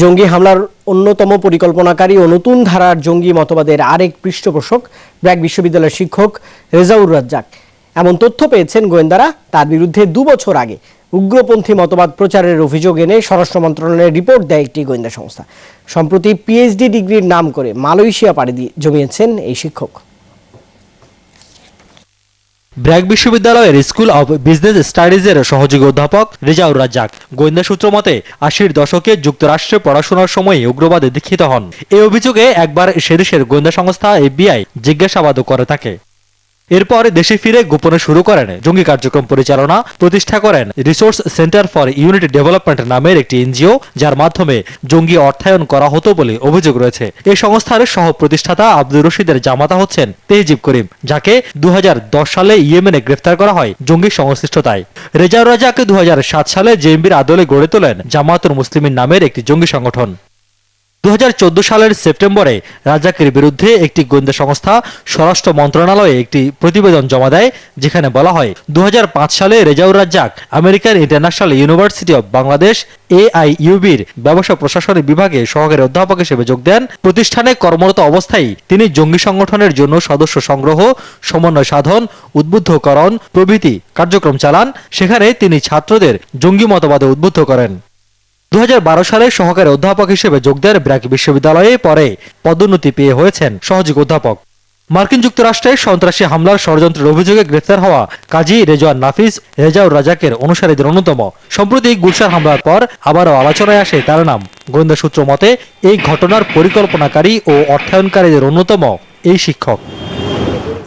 জঙ্গি হামলার অন্যতম পরিকল্পনাকারী ও নতুন ধারার জঙ্গি মতবাদের আরেক পৃষ্ঠপোষক ব্র্যাক বিশ্ববিদ্যালয়ের শিক্ষক রেজাউর রাজ্জাক। এমন তথ্য পেয়েছেন গোয়েন্দারা। তার বিরুদ্ধে 2 বছর আগে উগ্রপন্থী মতবাদ প্রচারের অভিযোগ এনে স্বরাষ্ট্র মন্ত্রণালয়ে রিপোর্ট দেয় একটি গোয়েন্দা সংস্থা। সম্প্রতি পিএইচডি ডিগ্রির নাম করে মালয়েশিয়া পাড়ি জমিয়েছেন এই শিক্ষক। ব্র্যাক বিশ্ববিদ্যালয়ের স্কুল অব বিজনেস স্টাডিজের সহযোগী অধ্যাপক রেজাউর রাজ্জাক গোয়েন্দা সূত্র মতে 80-র দশকে যুক্তরাষ্ট্রে পড়াশোনার সময় উগ্রবাদে দীক্ষিত হন। এই অভিযোগে একবার সেদেশের গোয়েন্দা সংস্থা FBI জিজ্ঞাসাবাদও করে থাকে। এরপর দেশে ফিরে গোপনে শুরু করেন জঙ্গি কার্যক্রম পরিচালনা, প্রতিষ্ঠা করেন resource centre for unity development নামের একটি এনজিও, যার মাধ্যমে জঙ্গি অর্থায়ন করা হতো বলে অভিযোগ রয়েছে। এই সংস্থার সহ প্রতিষ্ঠাতা আব্দুর রশিদের জামাতা হচ্ছেন তেহজিব করিম, যাকে 2010 সালে ইয়েমেনে গ্রেফতার করা হয় জঙ্গি সংশ্লিষ্টতায়। রেজাউর রাজ্জাক 2007 সালে জেএমবির আদলে গড়ে তোলেন জামাতুল মুসলিমিন নামের একটি জঙ্গি সংগঠন। 2014 সালের সেপ্টেম্বরে রাজ্জাকের বিরুদ্ধে একটি গোয়েন্দা সংস্থা স্বরাষ্ট্র মন্ত্রণালয়ে একটি প্রতিবেদন জমা দেয়, যেখানে বলা হয় 2005 সালে Rezaur Razzaq American International University of Bangladesh AIUB'র ব্যবসা প্রশাসনের বিভাগে সহকারী অধ্যাপক হিসেবে যোগ দেন। প্রতিষ্ঠানে কর্মরত অবস্থায় তিনি জঙ্গি সংগঠনের জন্য সদস্য সংগ্রহ, সমন্বয় সাধন, উদ্বুদ্ধকরণ প্রভৃতি কার্যক্রম চালান। সেখানে তিনি ছাত্রদের জঙ্গি মতবাদে উদ্বুদ্ধ করেন। 2012 সালে সহকারী অধ্যাপক হিসেবে যোগ দেন ব্র্যাক বিশ্ববিদ্যালয়ে, পরে পদোন্নতি পেয়ে হয়েছেন সহযোগী অধ্যাপক। মার্কিন যুক্তরাষ্ট্রে সন্ত্রাসী হামলার ষড়যন্ত্রের অভিযোগে গ্রেফতার হওয়া কাজী রেজওয়ান নাফিস রেজাউর রাজ্জাকের অনুসারীদের অন্যতম। সম্প্রতি গুলশান হামলার পর আবারও আলোচনায় আসে তার নাম। গোয়েন্দা সূত্র মতে এই ঘটনার পরিকল্পনাকারী ও অর্থায়নকারীদের অন্যতম এই শিক্ষক।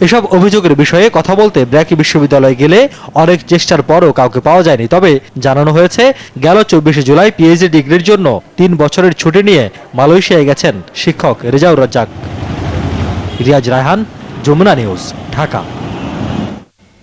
এসব অভিযোগের বিষয়ে কথা বলতে ব্র্যাক বিশ্ববিদ্যালয়ে গেলে অনেক চেষ্টার পরও কাউকে পাওয়া যায়নি। তবে জানানো হয়েছে গেল 24 জুলাই পিএইচডি ডিগ্রির জন্য 3 বছরের ছুটি নিয়ে মালয়েশিয়ায় গেছেন শিক্ষক রেজাউর রাজ্জাক। রিয়াজ রায়হান, যমুনা নিউজ, ঢাকা।